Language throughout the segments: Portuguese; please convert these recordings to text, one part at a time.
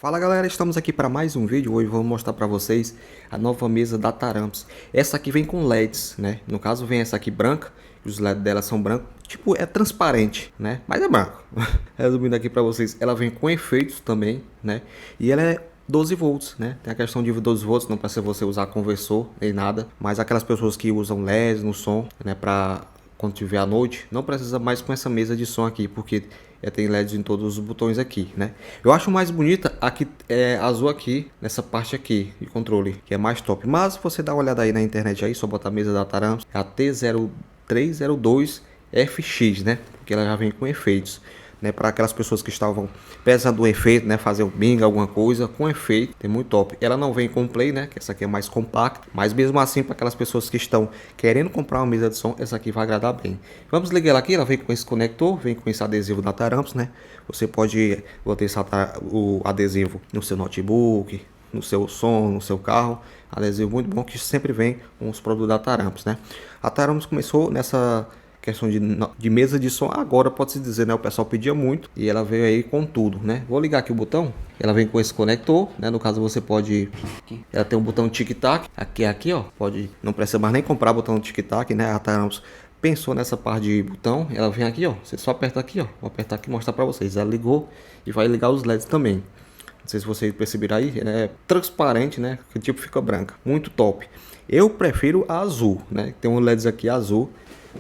Fala galera, estamos aqui para mais um vídeo. Hoje vou mostrar para vocês a nova mesa da Taramps. Essa aqui vem com LEDs, né? No caso vem essa aqui branca, os LEDs dela são brancos, tipo é transparente, né? Mas é branco. Resumindo aqui para vocês, ela vem com efeitos também, né? E ela é 12 volts, né? Tem a questão de 12 volts, não precisa você usar conversor nem nada, mas aquelas pessoas que usam LEDs no som, né, para quando tiver à noite, não precisa mais com essa mesa de som aqui, porque tem LEDs em todos os botões aqui, né? Eu acho mais bonita aqui, azul aqui, nessa parte aqui de controle, que é mais top. Mas você dá uma olhada aí na internet aí, só botar a mesa da Taramps, a T0302FX, né? Porque ela já vem com efeitos, né, para aquelas pessoas que estavam precisando do efeito, né, fazer um bing, alguma coisa com efeito, é muito top. Ela não vem com play, né, que essa aqui é mais compacta, mas mesmo assim para aquelas pessoas que estão querendo comprar uma mesa de som, essa aqui vai agradar bem. Vamos ligar ela aqui, ela vem com esse conector, vem com esse adesivo da Taramps, né? Você pode botar o adesivo no seu notebook, no seu som, no seu carro. Adesivo muito bom que sempre vem com os produtos da Taramps, né? A Taramps começou nessa questão de mesa de som agora, pode-se dizer, né? O pessoal pedia muito e ela veio aí com tudo, né? Vou ligar aqui o botão. Ela vem com esse conector, né? No caso você pode, ela tem um botão tic-tac, aqui ó, pode, não precisa mais nem comprar botão tic-tac, né? A Taramps pensou nessa parte de botão, ela vem aqui ó, você só aperta aqui ó, vou apertar aqui e mostrar para vocês. Ela ligou e vai ligar os LEDs também. Não sei se vocês perceberam aí, ela é transparente, né? Que tipo fica branca, muito top. Eu prefiro a azul, né? Tem um LEDs aqui azul,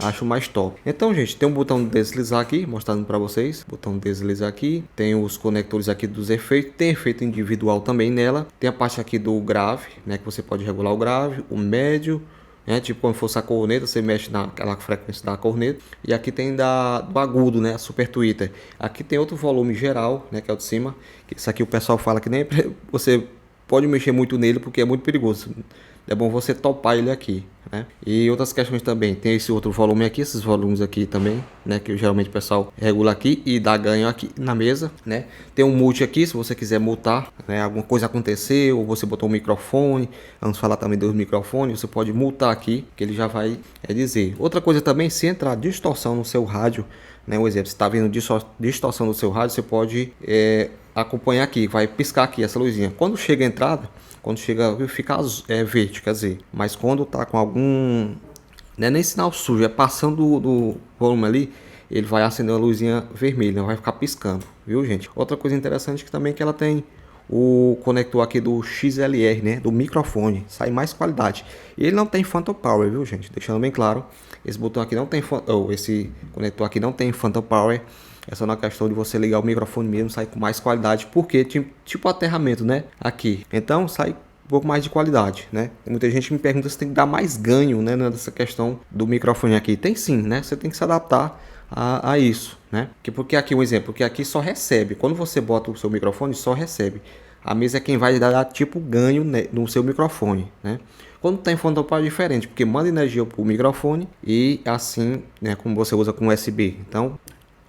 acho mais top. Então, gente, tem um botão de deslizar aqui, mostrando para vocês. Botão de deslizar aqui. Tem os conectores aqui dos efeitos. Tem efeito individual também nela. Tem a parte aqui do grave, né? Que você pode regular o grave, o médio, né? Tipo, quando fosse a corneta, você mexe naquela frequência da corneta. E aqui tem do agudo, né? A Super Tweeter. Aqui tem outro volume geral, né? Que é o de cima. Isso aqui o pessoal fala que nem você pode mexer muito nele porque é muito perigoso. É bom você topar ele aqui, né? E outras questões também, tem esse outro volume aqui, esses volumes aqui também, né? Que geralmente o pessoal regula aqui e dá ganho aqui na mesa, né? Tem um mute aqui, se você quiser mutar, né? Alguma coisa aconteceu, ou você botou um microfone, vamos falar também dos microfones, você pode mutar aqui, que ele já vai dizer. Outra coisa também, se entrar distorção no seu rádio, né? Um exemplo, se está vendo distorção no seu rádio, você pode acompanhar aqui, vai piscar aqui essa luzinha. Quando chega a entrada, quando chega, fica verde, quer dizer, mas quando tá com algum, não é nem sinal sujo, é passando do volume ali, ele vai acender uma luzinha vermelha, vai ficar piscando, viu, gente? Outra coisa interessante que também é que ela tem o conector aqui do XLR, né, do microfone, sai mais qualidade. E ele não tem Phantom Power, viu, gente? Deixando bem claro, esse botão aqui não tem, esse conector aqui não tem Phantom Power. É só na questão de você ligar o microfone mesmo, sai com mais qualidade, porque tipo aterramento, né, aqui. Então sai um pouco mais de qualidade, né? Tem muita gente que me pergunta se tem que dar mais ganho, né, nessa questão do microfone aqui. Tem sim, né? Você tem que se adaptar a isso, né? Porque aqui um exemplo, porque aqui só recebe. Quando você bota o seu microfone, só recebe. A mesa é quem vai dar tipo ganho, né, no seu microfone, né? Quando tem Phantom Power é diferente, porque manda energia para o microfone e assim, né, como você usa com USB. Então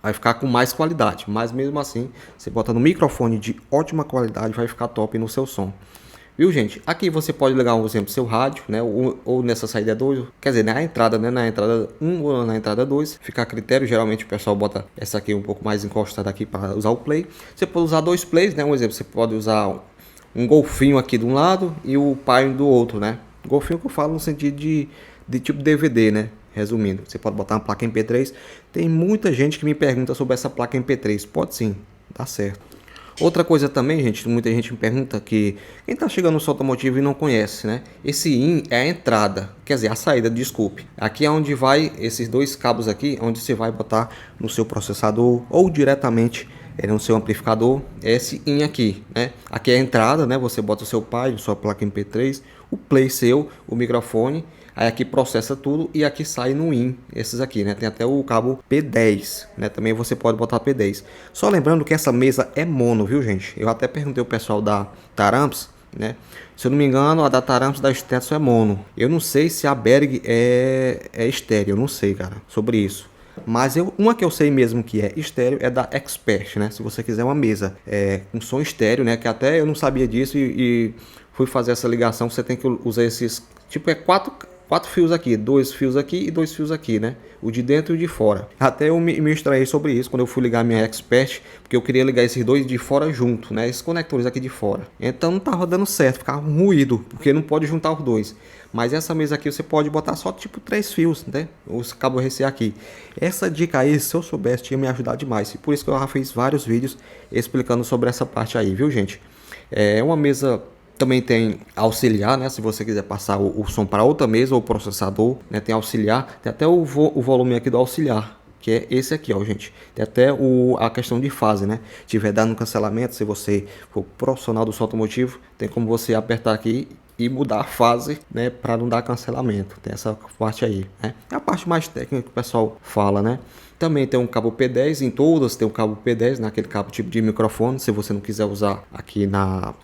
vai ficar com mais qualidade, mas mesmo assim, você bota no microfone de ótima qualidade, vai ficar top no seu som. Viu, gente? Aqui você pode ligar, um exemplo, seu rádio, né? Ou nessa saída 2, quer dizer, na entrada, né? Na entrada 1 ou na entrada 2, fica a critério. Geralmente o pessoal bota essa aqui um pouco mais encostada aqui para usar o play. Você pode usar dois plays, né? Um exemplo, você pode usar um golfinho aqui de um lado e o pai do outro, né? Golfinho que eu falo no sentido de tipo DVD, né? Resumindo, você pode botar uma placa MP3. Tem muita gente que me pergunta sobre essa placa MP3. Pode sim, tá certo. Outra coisa também, gente, muita gente me pergunta que quem tá chegando no seu automotivo e não conhece, né? Esse IN é a entrada, quer dizer, a saída, desculpe. Aqui é onde vai esses dois cabos aqui, onde você vai botar no seu processador ou diretamente no seu amplificador, esse IN aqui, né? Aqui é a entrada, né? Você bota o seu pai, sua placa MP3, o play seu, o microfone. Aí aqui processa tudo e aqui sai no IN, esses aqui, né? Tem até o cabo P10, né? Também você pode botar P10. Só lembrando que essa mesa é mono, viu, gente? Eu até perguntei ao pessoal da Taramps, né? Se eu não me engano, a da Taramps da Stetson é mono. Eu não sei se a Berg é estéreo, eu não sei, cara, sobre isso. Mas uma que eu sei mesmo que é estéreo é da Expert, né? Se você quiser uma mesa com som estéreo, né? Que até eu não sabia disso e fui fazer essa ligação. Você tem que usar esses, tipo, quatro fios aqui, dois fios aqui e dois fios aqui, né? O de dentro e o de fora. Até eu me extraí sobre isso quando eu fui ligar a minha Expert, porque eu queria ligar esses dois de fora junto, né? Esses conectores aqui de fora. Então não tava dando certo, ficava um ruído, porque não pode juntar os dois. Mas essa mesa aqui você pode botar só tipo 3 fios, né? Os cabos RCA aqui. Essa dica aí, se eu soubesse, tinha me ajudado demais. E por isso que eu já fiz vários vídeos explicando sobre essa parte aí, viu, gente? É uma mesa. Também tem auxiliar, né? Se você quiser passar o som para outra mesa ou processador, né? Tem auxiliar, tem até o volume aqui do auxiliar, que é esse aqui, ó, gente. Tem até a questão de fase, né? Tiver dando cancelamento, se você for profissional do som automotivo, tem como você apertar aqui e mudar a fase, né, para não dar cancelamento. Tem essa parte aí, né? É a parte mais técnica que o pessoal fala, né? Também tem um cabo P10, em todas tem um cabo P10, naquele cabo tipo de microfone, se você não quiser usar aqui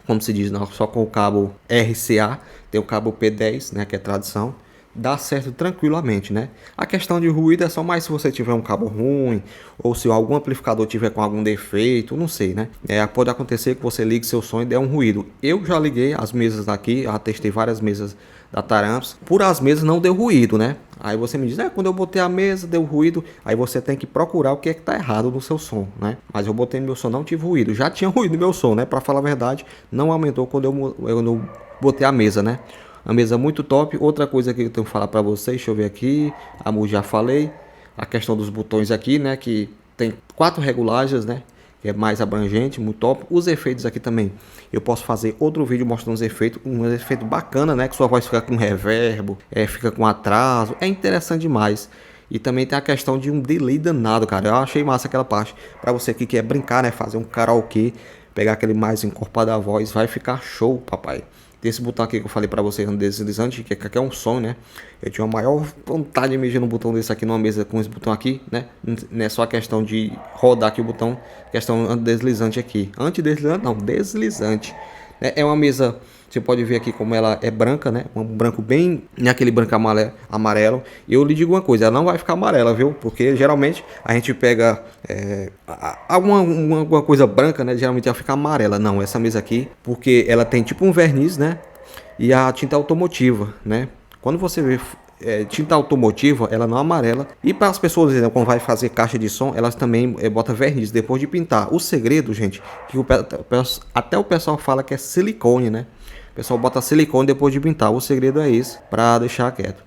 como se diz, só com o cabo RCA, tem o cabo P10, né, que é tradição. Dá certo tranquilamente, né? A questão de ruído é só mais se você tiver um cabo ruim ou se algum amplificador tiver com algum defeito, não sei, né? Pode acontecer que você ligue seu som e dê um ruído. Eu já liguei as mesas aqui, já testei várias mesas da Taramps. Por as mesas não deu ruído, né? Aí você me diz, quando eu botei a mesa deu ruído. Aí você tem que procurar o que é que tá errado no seu som, né? Mas eu botei no meu som, não tive ruído. Já tinha ruído no meu som, né? Para falar a verdade, não aumentou quando eu botei a mesa, né? A mesa muito top. Outra coisa que eu tenho que falar para vocês, deixa eu ver aqui, já falei, a questão dos botões aqui, né, que tem 4 regulagens, né, que é mais abrangente, muito top. Os efeitos aqui também, eu posso fazer outro vídeo mostrando os efeitos, um efeito bacana, né, que sua voz fica com reverb, fica com atraso, é interessante demais. E também tem a questão de um delay danado, cara, eu achei massa aquela parte, para você que quer brincar, né, fazer um karaokê, pegar aquele mais encorpado da voz, vai ficar show, papai. Desse botão aqui que eu falei pra vocês no deslizante, que aqui é um som, né? Eu tinha a maior vontade de mexer no botão desse aqui numa mesa com esse botão aqui, né? Não é só a questão de rodar aqui o botão, questão deslizante aqui. Antideslizante não, deslizante. É uma mesa, você pode ver aqui como ela é branca, né? Um branco bem, aquele branco amarelo. E eu lhe digo uma coisa, ela não vai ficar amarela, viu? Porque geralmente a gente pega alguma coisa branca, né? Geralmente ela fica amarela. Não, essa mesa aqui, porque ela tem tipo um verniz, né? E a tinta automotiva, né? Quando você vê tinta automotiva, ela não amarela. E para as pessoas, né, quando vai fazer caixa de som, elas também botam verniz depois de pintar. O segredo, gente, que até o pessoal fala que é silicone, né? O pessoal bota silicone depois de pintar. O segredo é esse, para deixar quieto.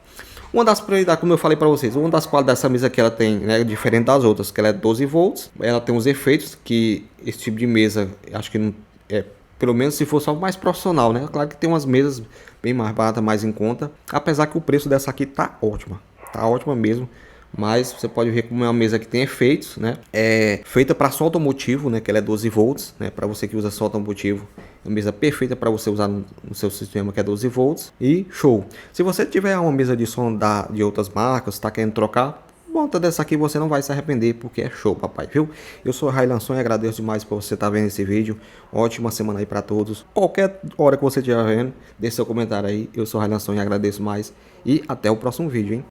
Uma das prioridades, como eu falei para vocês, uma das qualidades dessa mesa que ela tem, né, diferente das outras, que ela é 12 volts. Ela tem os efeitos que esse tipo de mesa, acho que não é, pelo menos se for só mais profissional, né? Claro que tem umas mesas bem mais baratas, mais em conta. Apesar que o preço dessa aqui tá ótima mesmo. Mas você pode ver como é uma mesa que tem efeitos, né? É feita para som automotivo, né? Que ela é 12 volts, né? Para você que usa som automotivo, é uma mesa perfeita para você usar no seu sistema que é 12 volts. E show! Se você tiver uma mesa de som de outras marcas, está querendo trocar, monta dessa aqui, você não vai se arrepender, porque é show, papai, viu? Eu sou o Raylan Son e agradeço demais por você estar vendo esse vídeo. Ótima semana aí para todos. Qualquer hora que você estiver vendo, deixe seu comentário aí. Eu sou o Raylan Son e agradeço mais. E até o próximo vídeo, hein?